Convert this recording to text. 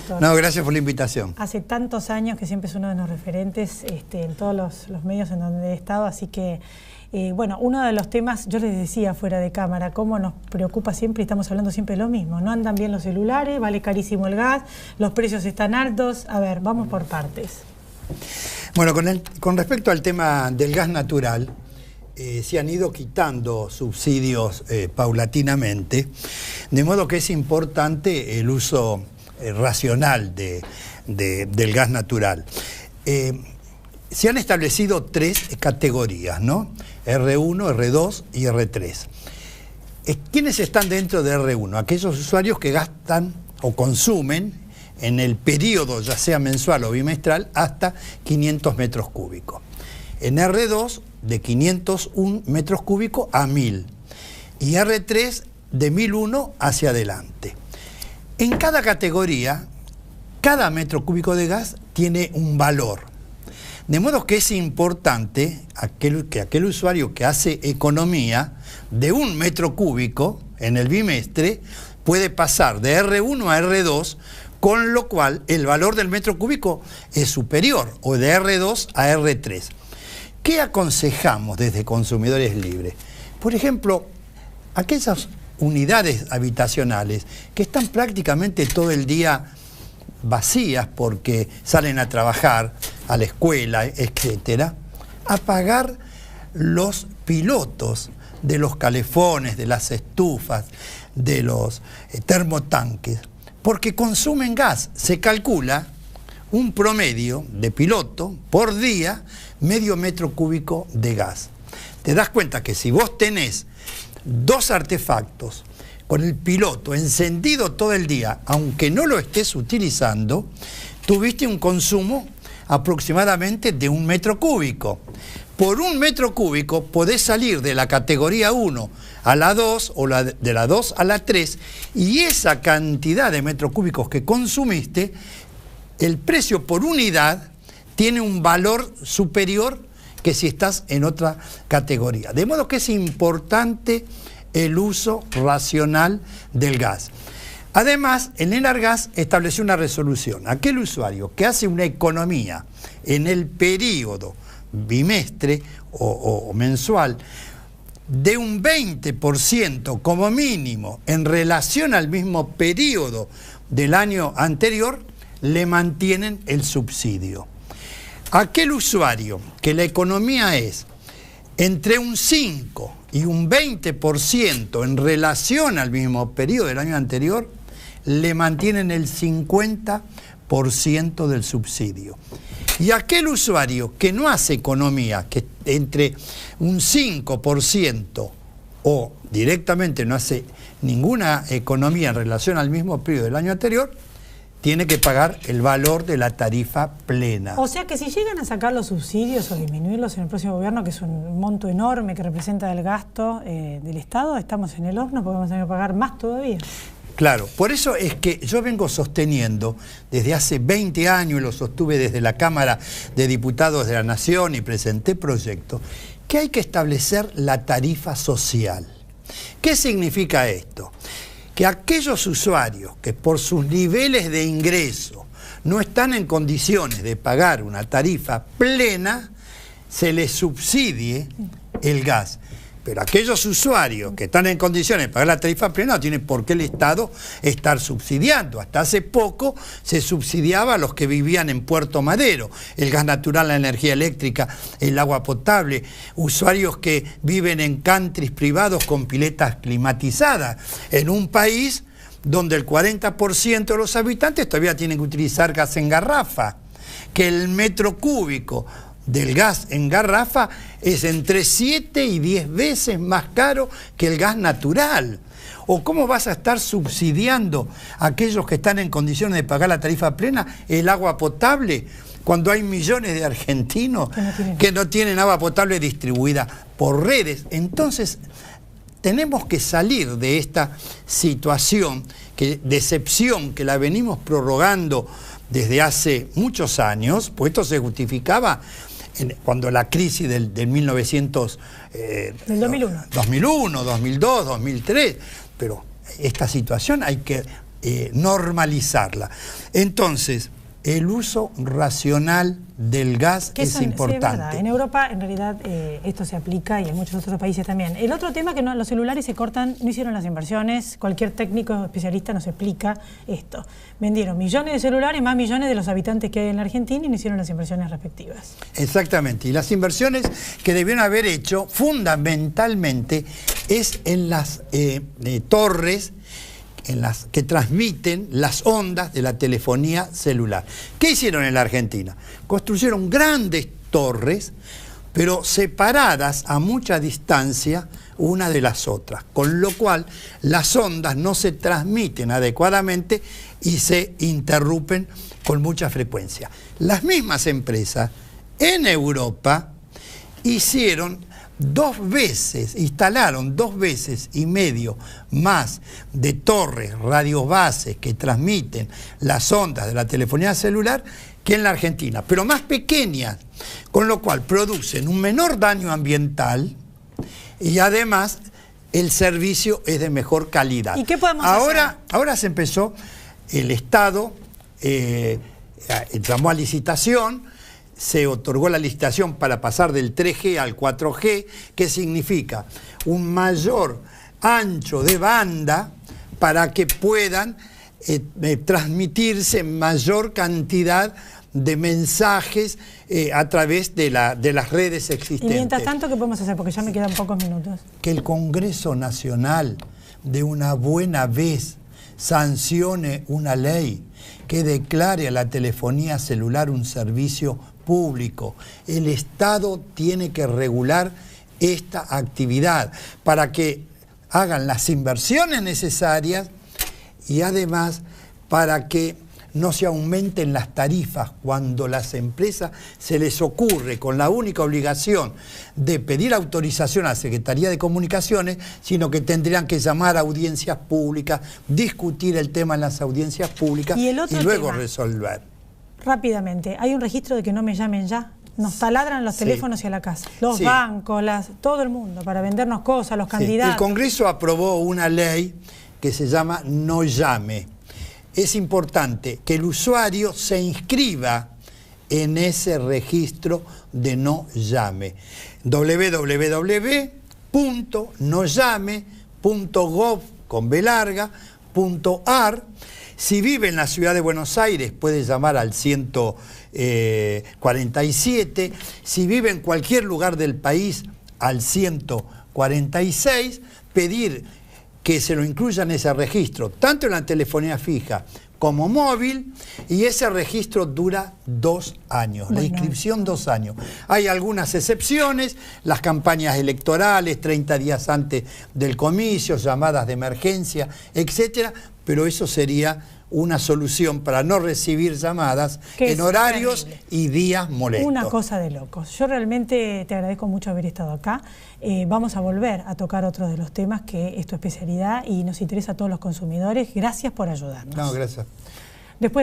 Héctor. No, gracias por la invitación. Hace tantos años que siempre es uno de los referentes en todos los medios en donde he estado, así que, bueno, uno de los temas, yo les decía fuera de cámara, cómo nos preocupa siempre y estamos hablando siempre de lo mismo. No andan bien los celulares, vale carísimo el gas, los precios están altos. A ver, vamos por partes. Bueno, con respecto al tema del gas natural, se han ido quitando subsidios paulatinamente, de modo que es importante el uso racional del gas natural. Se han establecido 3 categorías, ¿no? R1, R2 y R3. ¿Quiénes están dentro de R1? Aquellos usuarios que gastan o consumen en el periodo, ya sea mensual o bimestral, hasta 500 metros cúbicos. En R2, de 501 metros cúbicos a 1000. Y R3, de 1001 hacia adelante. En cada categoría, cada metro cúbico de gas tiene un valor. De modo que es importante que aquel usuario que hace economía de 1 metro cúbico en el bimestre puede pasar de R1 a R2, con lo cual el valor del metro cúbico es superior, o de R2 a R3. ¿Qué aconsejamos desde Consumidores Libres? Por ejemplo, aquellas unidades habitacionales que están prácticamente todo el día vacías porque salen a trabajar, a la escuela, etcétera, apagar los pilotos de los calefones, de las estufas, de los termotanques, porque consumen gas. Se calcula un promedio de piloto por día, medio metro cúbico de gas. Te das cuenta que si vos tenés 2 artefactos con el piloto encendido todo el día, aunque no lo estés utilizando, tuviste un consumo aproximadamente de 1 metro cúbico. Por 1 metro cúbico podés salir de la categoría 1 a la 2 o de la 2 a la 3, y esa cantidad de metros cúbicos que consumiste, el precio por unidad tiene un valor superior que si estás en otra categoría. De modo que es importante el uso racional del gas. Además, el Enargas estableció una resolución. Aquel usuario que hace una economía en el periodo bimestre o mensual de un 20% como mínimo en relación al mismo periodo del año anterior, le mantienen el subsidio. Aquel usuario que la economía es entre un 5 y un 20% en relación al mismo periodo del año anterior, le mantienen el 50% del subsidio. Y aquel usuario que no hace economía, que entre un 5% o directamente no hace ninguna economía en relación al mismo periodo del año anterior, tiene que pagar el valor de la tarifa plena. O sea que si llegan a sacar los subsidios o disminuirlos en el próximo gobierno, que es un monto enorme que representa el gasto del Estado, estamos en el horno porque vamos a tener que pagar más todavía. Claro, por eso es que yo vengo sosteniendo desde hace 20 años, y lo sostuve desde la Cámara de Diputados de la Nación y presenté proyectos, que hay que establecer la tarifa social. ¿Qué significa esto? Que aquellos usuarios que por sus niveles de ingreso no están en condiciones de pagar una tarifa plena, se les subsidie el gas. Pero aquellos usuarios que están en condiciones de pagar la tarifa plena no tienen por qué el Estado estar subsidiando. Hasta hace poco se subsidiaba a los que vivían en Puerto Madero, el gas natural, la energía eléctrica, el agua potable, usuarios que viven en countries privados con piletas climatizadas, en un país donde el 40% de los habitantes todavía tienen que utilizar gas en garrafa, que el metro cúbico del gas en garrafa es entre 7 y 10 veces más caro que el gas natural. ¿O cómo vas a estar subsidiando a aquellos que están en condiciones de pagar la tarifa plena el agua potable cuando hay millones de argentinos que no tienen agua potable distribuida por redes? Entonces tenemos que salir de esta situación de excepción que la venimos prorrogando desde hace muchos años, pues esto se justificaba cuando la crisis del 1900... del 2001. 2001, 2002, 2003, pero esta situación hay que normalizarla. Entonces, el uso racional del gas es importante. Sí, es verdad. En Europa, en realidad, esto se aplica y en muchos otros países también. El otro tema que los celulares se cortan, no hicieron las inversiones, cualquier técnico especialista nos explica esto. Vendieron millones de celulares, más millones de los habitantes que hay en la Argentina y no hicieron las inversiones respectivas. Exactamente. Y las inversiones que debieron haber hecho, fundamentalmente, es en las torres en las que transmiten las ondas de la telefonía celular. ¿Qué hicieron en la Argentina? Construyeron grandes torres, pero separadas a mucha distancia una de las otras, con lo cual las ondas no se transmiten adecuadamente y se interrumpen con mucha frecuencia. Las mismas empresas en Europa instalaron 2 veces y medio más de torres radiobases que transmiten las ondas de la telefonía celular que en la Argentina, pero más pequeñas, con lo cual producen un menor daño ambiental y además el servicio es de mejor calidad. ¿Y qué podemos hacer? Ahora se empezó, el Estado llamó a licitación, se otorgó la licitación para pasar del 3G al 4G, que significa un mayor ancho de banda para que puedan transmitirse mayor cantidad de mensajes a través de las redes existentes. Y mientras tanto, ¿qué podemos hacer? Porque ya me quedan pocos minutos. Que el Congreso Nacional de una buena vez sancione una ley que declare a la telefonía celular un servicio público. El Estado tiene que regular esta actividad para que hagan las inversiones necesarias y además para que no se aumenten las tarifas cuando las empresas se les ocurre con la única obligación de pedir autorización a la Secretaría de Comunicaciones, sino que tendrían que llamar a audiencias públicas, discutir el tema en las audiencias públicas y luego resolver. Rápidamente, hay un registro de que no me llamen ya. Nos taladran los teléfonos y a la casa. Los bancos, todo el mundo, para vendernos cosas, los candidatos. El Congreso aprobó una ley que se llama No Llame. Es importante que el usuario se inscriba en ese registro de No Llame. www.nollame.gov.ar. Si vive en la ciudad de Buenos Aires puede llamar al 147, si vive en cualquier lugar del país al 146, pedir que se lo incluyan en ese registro, tanto en la telefonía fija como móvil, y ese registro dura 2 años, la inscripción 2 años. Hay algunas excepciones, las campañas electorales, 30 días antes del comicio, llamadas de emergencia, etcétera, pero eso sería una solución para no recibir llamadas en horarios y días molestos. Una cosa de locos. Yo realmente te agradezco mucho haber estado acá. Vamos a volver a tocar otro de los temas que es tu especialidad y nos interesa a todos los consumidores. Gracias por ayudarnos. No, gracias. Después de